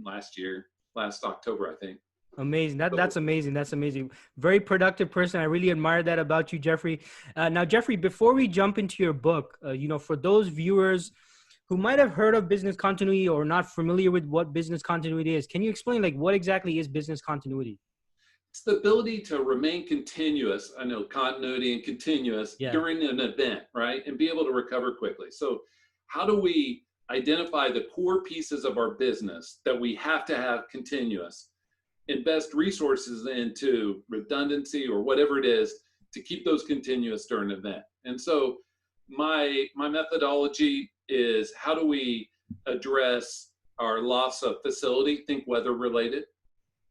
last October, I think. Amazing. That's amazing. That's amazing. Very productive person. I really admire that about you, Jeffrey. Now, Jeffrey, before we jump into your book, for those viewers who might have heard of business continuity or not familiar with what business continuity is, can you explain what exactly is business continuity? It's the ability to remain continuous. I know continuity and continuous during an event, right? And be able to recover quickly. So how do we identify the core pieces of our business that we have to have continuous, invest resources into redundancy or whatever it is to keep those continuous during an event? And so my methodology is, how do we address our loss of facility, think weather related,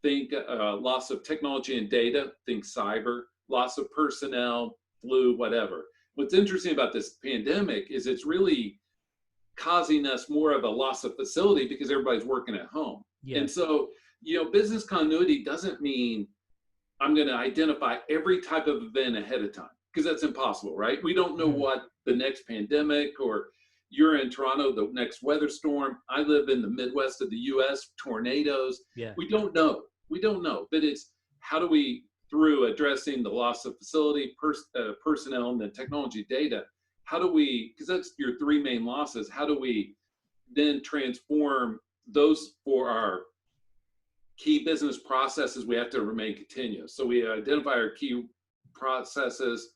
think loss of technology and data, think cyber, loss of personnel, flu, whatever. What's interesting about this pandemic is it's really causing us more of a loss of facility because everybody's working at home. And so, business continuity doesn't mean I'm going to identify every type of event ahead of time, because that's impossible, right? We don't know what the next pandemic, or you're in Toronto, the next weather storm. I live in the Midwest of the US, tornadoes. We don't know. But it's, how do we, through addressing the loss of facility, personnel, and then technology data, how do we, because that's your three main losses, how do we then transform those for our key business processes? We have to remain continuous. So we identify our key processes.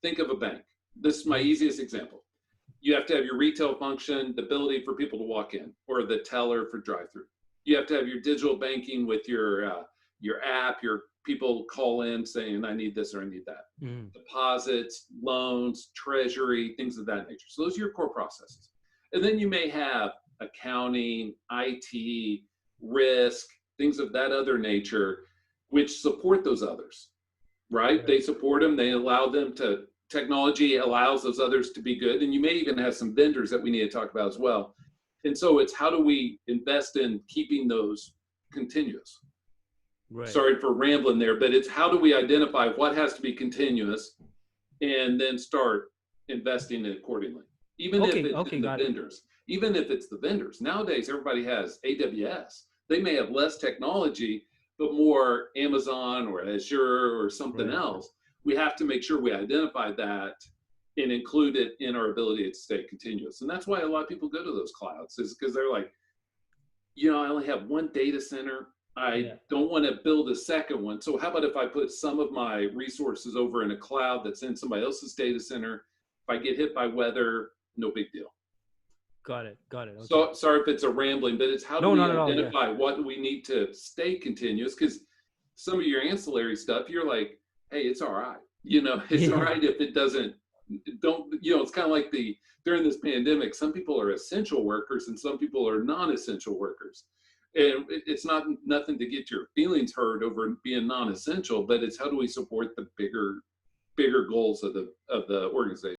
Think of a bank. This is my easiest example. You have to have your retail function, the ability for people to walk in, or the teller for drive-through. You have to have your digital banking with your app, your people call in saying, I need this or I need that. Deposits, loans, treasury, things of that nature. So those are your core processes. And then you may have accounting, IT, risk, things of that other nature, which support those others, right? They support them. They allow them to, technology allows those others to be good. And you may even have some vendors that we need to talk about as well. And so it's, how do we invest in keeping those continuous? Sorry for rambling there, but it's, how do we identify what has to be continuous and then start investing in accordingly? Even if it's the vendors, even if it's the vendors. Nowadays, everybody has AWS. They may have less technology, but more Amazon or Azure or something else. We have to make sure we identify that and include it in our ability to stay continuous. And that's why a lot of people go to those clouds, is because they're like, I only have one data center. I don't want to build a second one. So how about if I put some of my resources over in a cloud that's in somebody else's data center? If I get hit by weather, no big deal. Got it. Okay. So sorry if it's a rambling, but it's how do we identify what do we need to stay continuous? Because some of your ancillary stuff, you're like, hey, it's all right. It's all right if it doesn't, it's kind of like during this pandemic, some people are essential workers and some people are non-essential workers. And it's nothing to get your feelings hurt over being non-essential, but it's, how do we support the bigger goals of the organization?